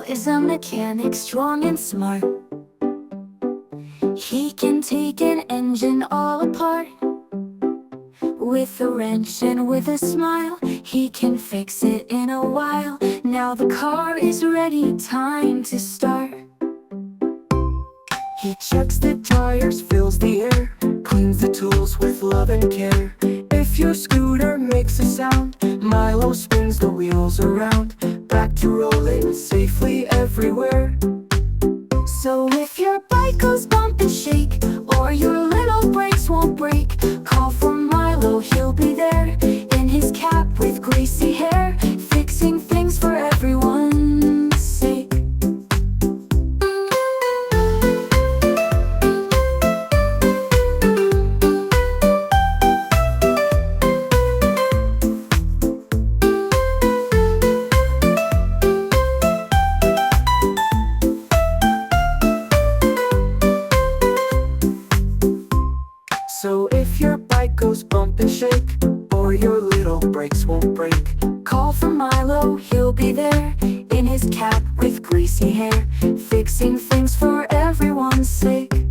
is a mechanic, strong and smart. He can take an engine all apart. With a wrench and with a smile, he can fix it in a while. Now the car is ready, time to start. He checks the tires, fills the air, cleans the tools with love and care. If your scooter makes a sound, Milo spins the wheels around, back to rolling safely everywhere. So if your bike goes bump and shake, or your little brakes won't break, call for Milo, he'll be there, in his cap with greasy hair, fixing things for everyone's sake. So if your bike goes bump and shake, or your little brakes won't break, call for Milo, he'll be there, in his cap with greasy hair, fixing things for everyone's sake.